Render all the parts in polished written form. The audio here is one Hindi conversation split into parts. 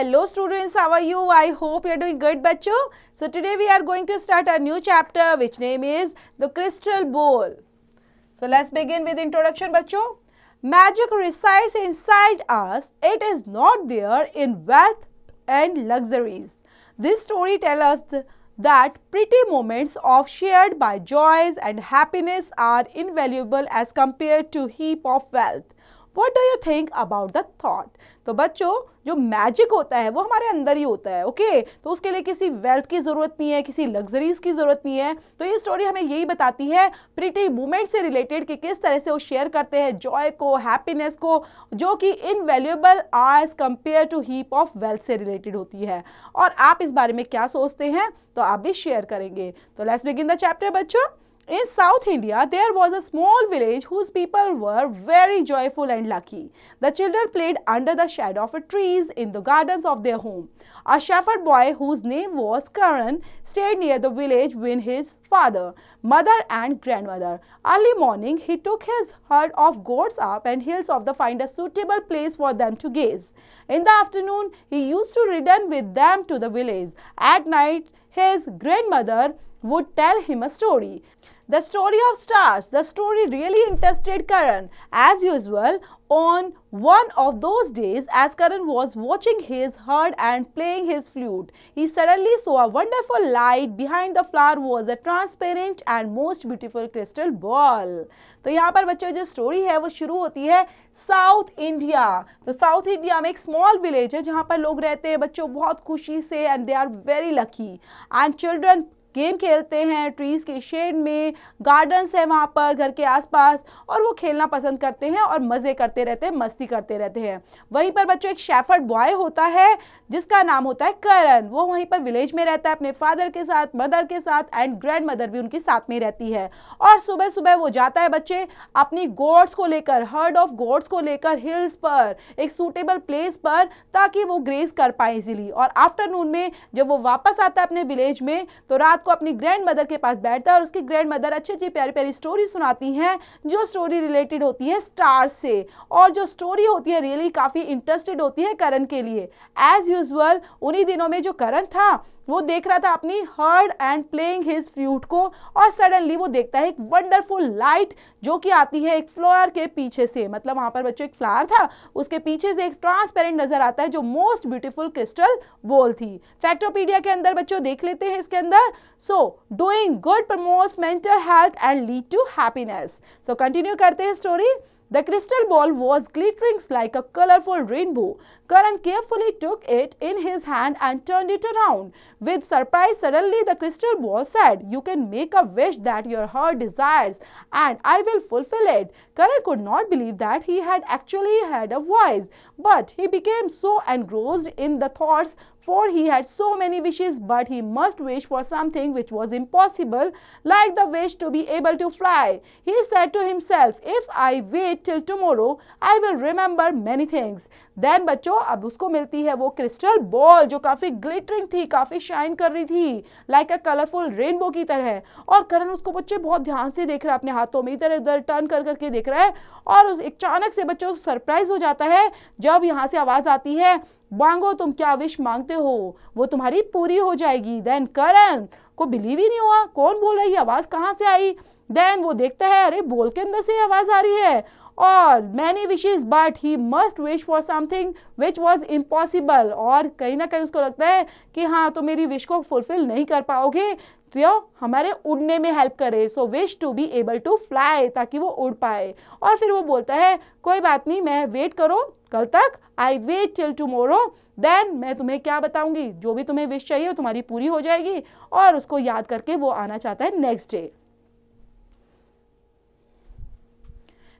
Hello students, how are you? I hope you are doing good, bachcho. So today we are going to start a new chapter which name is the crystal bowl. So let's begin with introduction, bachcho. Magic resides inside us. It is not there in wealth and luxuries. This story tells us that pretty moments of shared by joys and happiness are invaluable as compared to heap of wealth. What do you think about the thought? तो बच्चों जो मैजिक होता है वो हमारे अंदर ही होता है, ओके? तो उसके लिए किसी वेल्थ की ज़रूरत नहीं है, किसी लग्जरीज की ज़रूरत नहीं है. तो ये स्टोरी हमें यही बताती है प्रीटी मोमेंट से रिलेटेड कि किस तरह से वो शेयर करते हैं जॉय को, हैप्पीनेस को, जो कि invaluable as compared to heap of wealth से रिलेटेड होती है. और आप इस बारे में क्या सोचते हैं तो आप भी शेयर करेंगे. तो लेट्स बिगिन द चैप्टर बच्चों. In South India, there was a small village whose people were very joyful and lucky. The children played under the shadow of trees in the gardens of their home. A shepherd boy whose name was Karan stayed near the village with his father, mother and grandmother. Early morning, he took his herd of goats up and hills of the find a suitable place for them to gaze. In the afternoon, he used to return with them to the village. At night, his grandmother would tell him a story. The story of stars. The story really interested Karan. As usual, on one of those days, as Karan was watching his herd and playing his flute, he suddenly saw a wonderful light. Behind the flower was a transparent and most beautiful crystal ball. तो यहाँ पर बच्चों जो स्टोरी है वो शुरू होती है साउथ इंडिया. तो साउथ इंडिया में एक स्मॉल विलेज है जहाँ पर लोग रहते हैं बच्चों बहुत खुशी से, and they are very lucky. And children game खेलते हैं ट्रीज के शेड में, गार्डन्स है वहाँ पर घर के आसपास, और वो खेलना पसंद करते हैं और मज़े करते रहते हैं, मस्ती करते रहते हैं. वहीं पर बच्चों एक शेफर्ड बॉय होता है जिसका नाम होता है करण. वो वहीं पर विलेज में रहता है अपने फादर के साथ, मदर के साथ, एंड ग्रैंड मदर भी उनके साथ में रहती है. और सुबह सुबह वो जाता है बच्चे अपनी गोट्स को लेकर, हर्ड ऑफ गोट्स को लेकर हिल्स पर, एक सूटेबल प्लेस पर, ताकि वो ग्रेज कर पाए इजीली. और आफ्टरनून में जब वो वापस आता है अपने विलेज में तो रात को अपनी ग्रैंड मदर के पास बैठता है और उसकी ग्रैंड मदर अच्छी अच्छी प्यारी प्यारी स्टोरी सुनाती हैं जो स्टोरी रिलेटेड होती है स्टार्स से, और जो स्टोरी होती है रियली काफी इंटरेस्टेड होती है करण के लिए. एज यूजुअल उन्हीं दिनों में जो करण था वो देख रहा था अपनी heard and playing his flute को, और सडनली वो देखता है एक वंडरफुल लाइट जो कि आती है एक फ्लावर के पीछे से. मतलब वहां पर बच्चों एक फ्लावर था, उसके पीछे से एक ट्रांसपेरेंट नजर आता है जो मोस्ट ब्यूटीफुल क्रिस्टल बॉल थी. फैक्टोपीडिया के अंदर बच्चों देख लेते हैं इसके अंदर. So doing good promotes mental health and lead to happiness. So continue करते हैं story. The crystal ball was glittering like a colorful rainbow. Karan carefully took it in his hand and turned it around. With surprise, suddenly the crystal ball said, "You can make a wish that your heart desires, and I will fulfill it." Karan could not believe that he had actually had a voice, but he became so engrossed in the thoughts, for he had so many wishes, but he must wish for something which was impossible, like the wish to be able to fly. He said to himself, "If I wait till tomorrow, I will remember many things." Then बच्चों अब उसको मिलती है वो क्रिस्टल बॉल जो काफी ग्लिटरिंग थी, काफी शाइन कर रही थी, लाइक अ कलरफुल रेनबो की तरह. और करण उसको बच्चे बहुत ध्यान से देख रहा है, अपने हाथों में इधर उधर टर्न कर करके देख रहा है. और अचानक से बच्चों सरप्राइज हो जाता है जब यहाँ से आवाज आती है, मांगो तुम क्या विश मांगते हो वो तुम्हारी पूरी हो जाएगी. देन करण को बिलीव ही नहीं हुआ, कौन बोल रही है, आवाज कहाँ से आई. देन वो देखता है अरे बॉल के अंदर से आवाज आ रही है, और many wishes but he must wish for something which was impossible. और कहीं ना कहीं उसको लगता है कि हाँ तो मेरी विश को फुलफिल नहीं कर पाओगे, तो हमारे उड़ने में हेल्प करे. So wish to be able to fly, ताकि वो उड़ पाए. और फिर वो बोलता है कोई बात नहीं, मैं वेट करो कल तक, I wait till tomorrow, then मैं तुम्हें क्या बताऊंगी, जो भी तुम्हें विश चाहिए वो तुम्हारी पूरी हो जाएगी. और उसको याद करके वो आना चाहता है next day.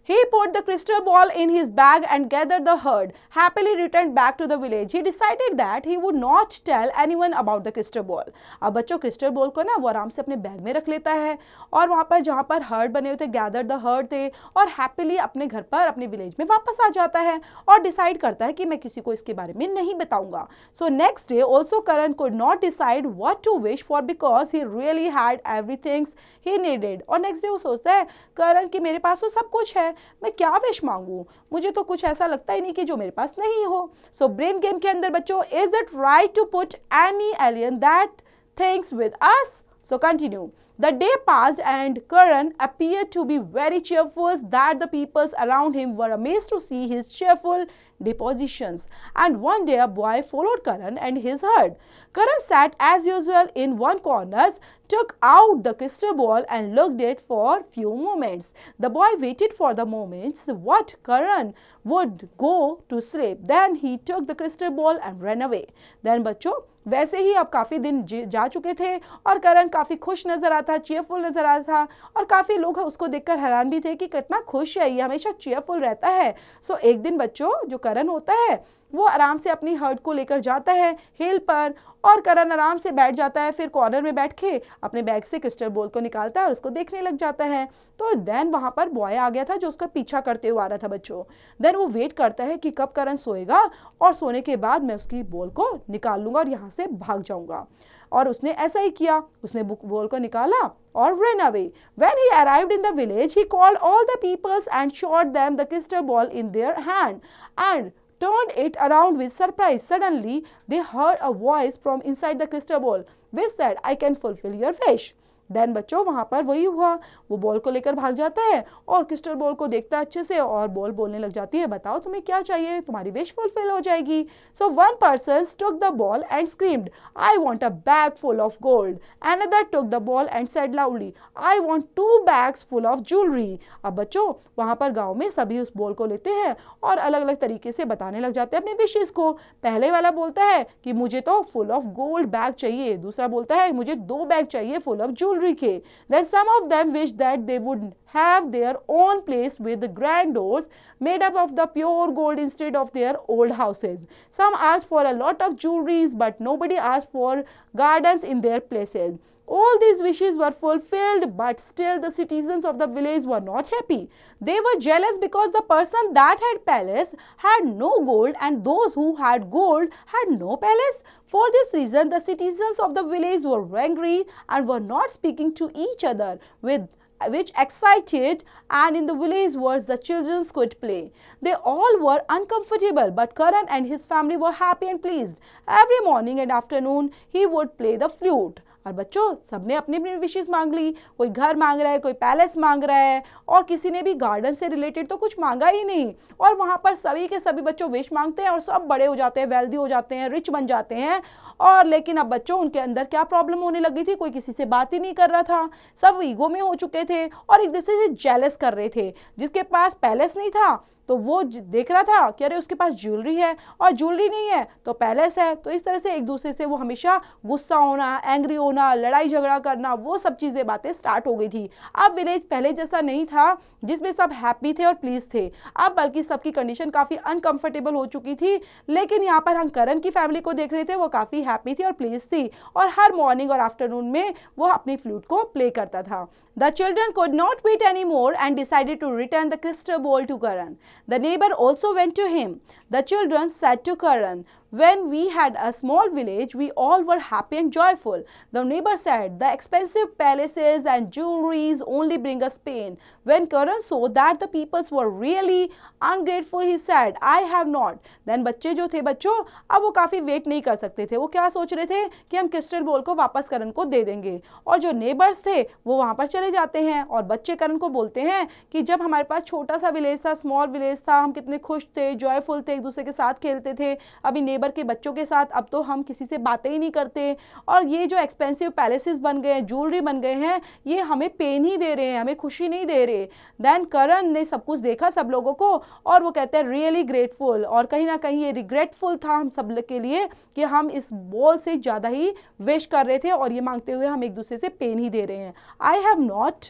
He put the crystal ball in his bag and gathered the herd. Happily returned back to the village. He decided that he would not tell anyone about the crystal ball. अब बच्चों क्रिस्टल बॉल को ना वो आराम से अपने बैग में रख लेता है, और वहाँ पर जहाँ पर हर्ड बने हुए थे, गैदर द हर्ड थे, और हैप्पीली अपने घर पर अपने विलेज में वापस आ जाता है और डिसाइड करता है कि मैं किसी को इसके बारे में नहीं बताऊंगा. So next day also Karan could not decide what to wish for because he really had everything he needed. और नेक्स्ट डे वो सोचता है करण कि मेरे पास तो सब कुछ है, है, मैं क्या विश मांगू, मुझे तो कुछ ऐसा लगता ही नहीं कि जो मेरे पास नहीं हो। सो ब्रेन गेम के अंदर बच्चों, is it right to put any alien that thinks with us? So continue. The day passed and Karan appeared to be very cheerful that the people around him were amazed to see his cheerful dispositions. And one day a boy followed Karan and his herd. Karan sat as usual in one corner, took out the crystal ball and looked at it for few moments. The boy waited for the moments what Karan would go to sleep. Then he took the crystal ball and ran away. Then बच्चों वैसे ही अब काफ़ी दिन जा चुके थे और करण काफ़ी खुश नज़र आता, चीयरफुल नज़र आता था और काफ़ी लोग उसको देखकर हैरान भी थे कि कितना खुश है, ये हमेशा चीयरफुल रहता है। सो एक दिन बच्चों जो करण होता है वो आराम से अपनी हर्ड को लेकर जाता है हिल पर और करण आराम से बैठ जाता है, फिर कॉर्नर में बैठ के अपने बैग से क्रिस्टल बॉल को निकालता है और उसको देखने लग जाता है। तो देन वहाँ पर बॉय आ गया था जो उसका पीछा करते हुए आ रहा था बच्चों। देन वो वेट करता है कि कब करण सोएगा और सोने के बाद मैं उसकी बॉल को निकाल लूँगा और यहाँ से भाग जाऊँगा। और उसने ऐसा ही किया, उसने बॉल को निकाला और ran away. When he arrived in the village, he called all the peoples and showed them the crystal ball in their hand and turned it around with surprise. Suddenly, they heard a voice from inside the crystal ball which said, I can fulfill your wish. Then बच्चों वहाँ पर वही हुआ, वो बॉल को लेकर भाग जाता है और क्रिस्टल बॉल को देखता है अच्छे से और बॉल बोलने लग जाती है, बताओ तुम्हें क्या चाहिए, तुम्हारी विश फुलफिल हो जाएगी। So one person took the ball and screamed, I want a bag full of gold. Another took the ball and said loudly, I want 2 bags full of jewelry. अब बच्चों वहाँ पर गाँव में सभी उस बॉल को लेते हैं और अलग अलग तरीके से बताने लग जाते हैं अपने विशेष को। पहले वाला बोलता है कि मुझे तो फुल ऑफ गोल्ड बैग चाहिए, दूसरा बोलता है मुझे 2 बैग चाहिए फुल ऑफ jewelry के। Then some of them wished that they would have their own place with the grand doors made up of the pure gold instead of their old houses. Some asked for a lot of jewelries, but nobody asked for gardens in their places. All these wishes were fulfilled, but still the citizens of the village were not happy. They were jealous because the person that had palace had no gold and those who had gold had no palace. For this reason, the citizens of the village were angry and were not speaking to each other, which excited, and in the village was the children could play. They all were uncomfortable, but Karan and his family were happy and pleased. Every morning and afternoon, he would play the flute. और बच्चों सबने अपनी अपनी विशेष मांग ली, कोई घर मांग रहा है, कोई पैलेस मांग रहा है और किसी ने भी गार्डन से रिलेटेड तो कुछ मांगा ही नहीं। और वहाँ पर सभी के सभी बच्चों विश मांगते हैं और सब बड़े हो जाते हैं, वेल्दी हो जाते हैं, रिच बन जाते हैं। और लेकिन अब बच्चों उनके अंदर क्या प्रॉब्लम होने लगी थी, कोई किसी से बात ही नहीं कर रहा था, सब ईगो में हो चुके थे और एक दूसरे से जेलस कर रहे थे। जिसके पास पैलेस नहीं था तो वो देख रहा था कि अरे उसके पास ज्वेलरी है और ज्वेलरी नहीं है तो पैलेस है, तो इस तरह से एक दूसरे से वो हमेशा गुस्सा होना, एंग्री होना, लड़ाई झगड़ा करना, वो सब चीज़ें बातें स्टार्ट हो गई थी। अब विलेज पहले जैसा नहीं था जिसमें सब हैप्पी थे और प्लीज थे, अब बल्कि सबकी कंडीशन काफ़ी अनकंफर्टेबल हो चुकी थी। लेकिन यहाँ पर हम करण की फैमिली को देख रहे थे, वो काफ़ी हैप्पी थी और प्लीज थी और हर मॉर्निंग और आफ्टरनून में वो अपनी फ्लूट को प्ले करता था। The children could not wait anymore and decided to return the crystal ball to Karan. The neighbor also went to him. The children said to Karan, when we had a small village, we all were happy and joyful. The neighbor said, the expensive palaces and jewelries only bring us pain. When Karan saw that the peoples were really ungrateful, he said, I have not. Then बच्चे जो थे बच्चों अब वो काफ़ी वेट नहीं कर सकते थे, वो क्या सोच रहे थे कि हम क्रिस्टल बॉल को वापस करण को दे देंगे। और जो नेबर्स थे वो वहाँ पर चले जाते हैं और बच्चे करण को बोलते हैं कि जब हमारे पास छोटा सा विलेज था, स्मॉल विलेज था, हम कितने खुश थे, जॉयफुल थे, एक दूसरे के साथ खेलते थे, अभी नेबर के बच्चों के साथ अब तो हम किसी से बातें ही नहीं करते और ये जो एक्सपेंसिव पैलेसेस बन गए हैं, ज्वेलरी बन गए हैं, ये हमें पेन ही दे रहे हैं, हमें खुशी नहीं दे रहे। देन करण ने सब कुछ देखा सब लोगों को और वो कहते हैं रियली ग्रेटफुल, और कहीं ना कहीं ये रिग्रेटफुल था हम सब के लिए कि हम इस बॉल से ज़्यादा ही विश कर रहे थे और ये मांगते हुए हम एक दूसरे से पेन ही दे रहे हैं। I have not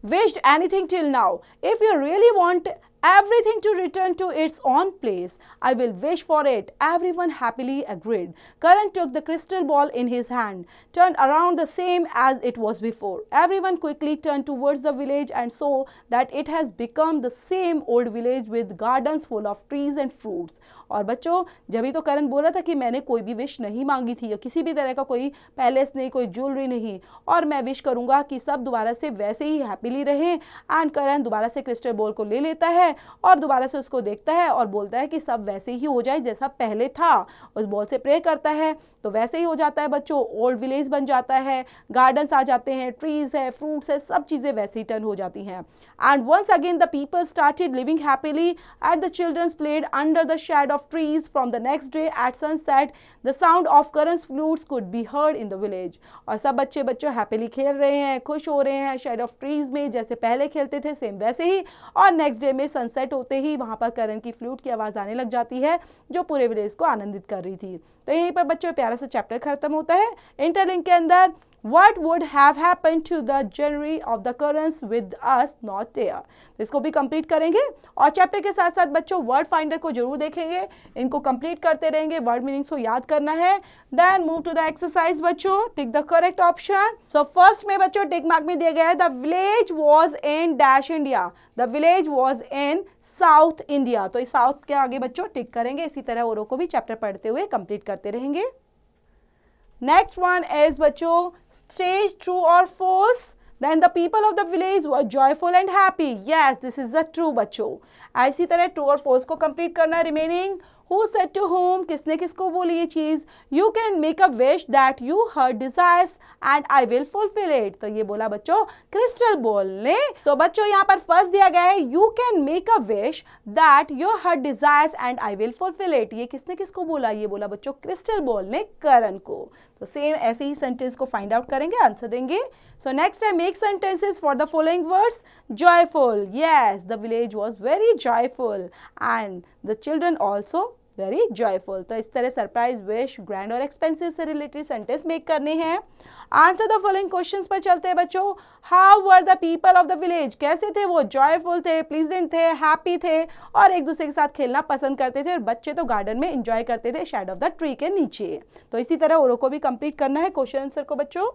wished anything till now. If you really want everything to return to its own place. I will wish for it." Everyone happily agreed. Karan took the crystal ball in his hand, turned around the same as it was before. Everyone quickly turned towards the village and saw that it has become the same old village with gardens full of trees and fruits. और बच्चों, जब ही तो करण बोला था कि मैंने कोई भी विश नहीं मांगी थी, या किसी भी तरह का कोई पैलेस नहीं, कोई ज्वेलरी नहीं, और मैं विश करूंगा कि सब दोबारा से वैसे ही हैप्पीली रहें। एंड करण दोबारा से क्रिस्टल बॉल को ले लेता है और दोबारा से उसको देखता है और बोलता है कि सब वैसे ही हो जाए जैसा पहले था। उस बॉल से प्रे करता है तो वैसे ही हो जाता है बच्चों, ओल्ड विलेज बन जाता है, गार्डन्स आ जाते हैं, ट्रीज है, फ्रूट्स है, सब चीजें वैसे ही टर्न हो जाती हैं। And once again the people started living happily and the childrens played under the shade of trees. From the next day at sunset the sound of Karan's flutes could be heard in the village. और सब बच्चों हैप्पीली खेल रहे हैं, खुश हो रहे हैं शेड ऑफ ट्रीज में, जैसे पहले खेलते थे सेम वैसे ही। और नेक्स्ट डे में सनसेट होते ही वहां पर करण की फ्लूट की आवाज आने लग जाती है जो पूरे विलेज को आनंदित कर रही थी। तो यहीं पर बच्चों प्यारा सा चैप्टर खत्म होता है। इंटरलिंक के अंदर What would have happened to the journey of the currents with us not there? तो इसको भी कंप्लीट करेंगे और चैप्टर के साथ साथ बच्चों वर्ड फाइंडर को जरूर देखेंगे, इनको कंप्लीट करते रहेंगे, वर्ड मीनिंग्स को याद करना है। Then move to the exercise बच्चों, tick the correct option. So first में बच्चों टिक मार्क में दिया गया है the village was in dash India, the village was in south India. तो इस साउथ के आगे बच्चों टिक करेंगे, इसी तरह औरों को भी चैप्टर पढ़ते हुए कंप्लीट करते रहेंगे। Next one is बच्चों stage true or false. Then the people of the village were joyful and happy. Yes, this is the true बच्चों। इसी तरह true और false को complete करना है। remaining who said to whom, किसने किसको बोली ये चीज। you can make a wish that you heard desires and I will fulfill it। तो ये बोला बच्चों क्रिस्टल बॉल ने। तो बच्चों यहाँ पर फर्स्ट दिया गया है you can make a wish that you heard desires and I will fulfill it। ये किसने किसको बोला, ये बोला बच्चों क्रिस्टल बॉल ने करण को। तो सेम ऐसे ही सेंटेंस को फाइंड आउट करेंगे, आंसर देंगे। सो नेक्स्ट है make sentences for the following words. Joyful, yes the village was very joyful and the children also very joyful. तो इस तरह सरप्राइज, विश, ग्रैंड और एक्सपेंसिव से रिलेटेड सेंटेंस मेक करने हैं। आंसर द फॉलोइंग क्वेश्चंस पर चलते हैं बच्चों। How were the people of the village, कैसे थे वो, जॉयफुल थे, प्लीजेंट थे, हैप्पी थे और एक दूसरे के साथ खेलना पसंद करते थे और बच्चे तो गार्डन में एंजॉय करते थे शेड ऑफ द ट्री के नीचे। तो इसी तरह औरों को भी कंप्लीट करना है क्वेश्चन आंसर को बच्चों।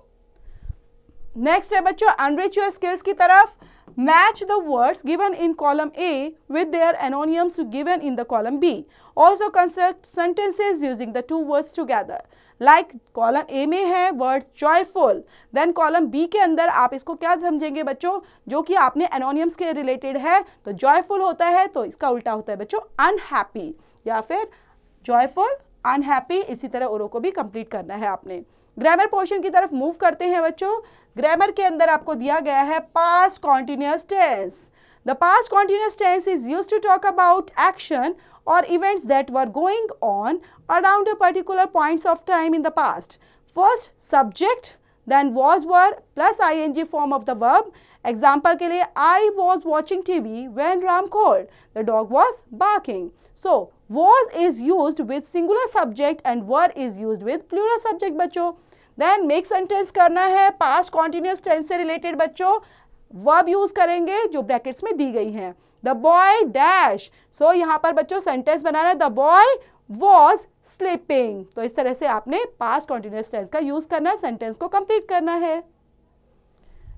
नेक्स्ट है बच्चों एनरिच योर स्किल्स की तरफ। Match the words given in column A with their anonyms given in the column B. Also construct sentences using the two words together. Like column A में है word joyful, then column B के अंदर आप इसको क्या समझेंगे बच्चों, जो कि आपने anonyms के रिलेटेड है। तो joyful होता है तो इसका उल्टा होता है बच्चों unhappy, या फिर joyful unhappy। इसी तरह औरों को भी कंप्लीट करना है आपने। ग्रामर पोर्शन की तरफ मूव करते हैं बच्चों। ग्रामर के अंदर आपको दिया गया है past continuous tense. The past continuous tense is used to talk about action or events that were going on around a particular points of time in the past. First subject, then was were plus ing form of the verb. Example के लिए I was watching TV when Ram called. The dog was barking. So was is used with singular subject and were is used with plural subject बच्चों। Then make sentence करना है past continuous tense से related बच्चों। verb यूज करेंगे जो ब्रैकेट्स में दी गई हैं। The boy dash, so यहाँ पर बच्चों सेंटेंस बनाना है the boy was sleeping। तो इस तरह से आपने past continuous tense का यूज करना है, सेंटेंस को कंप्लीट करना है।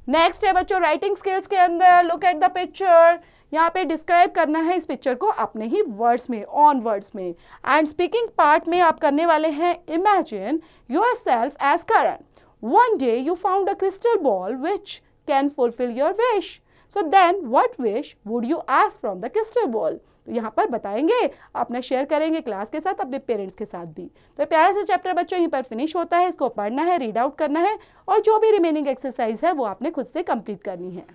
नेक्स्ट है बच्चों राइटिंग स्किल्स के अंदर लुक एट द पिक्चर। यहाँ पे डिस्क्राइब करना है इस पिक्चर को अपने ही वर्ड्स में, ऑन वर्ड्स में। एंड स्पीकिंग पार्ट में आप करने वाले हैं imagine yourself as Karan. One day you found a crystal ball which can fulfill your wish. So then what wish would you ask from the crystal ball. तो यहाँ पर बताएंगे, अपना शेयर करेंगे क्लास के साथ, अपने पेरेंट्स के साथ भी। तो प्यारा सा चैप्टर बच्चों यहीं पर फिनिश होता है। इसको पढ़ना है, रीड आउट करना है और जो भी रिमेनिंग एक्सरसाइज है वो आपने खुद से कंप्लीट करनी है।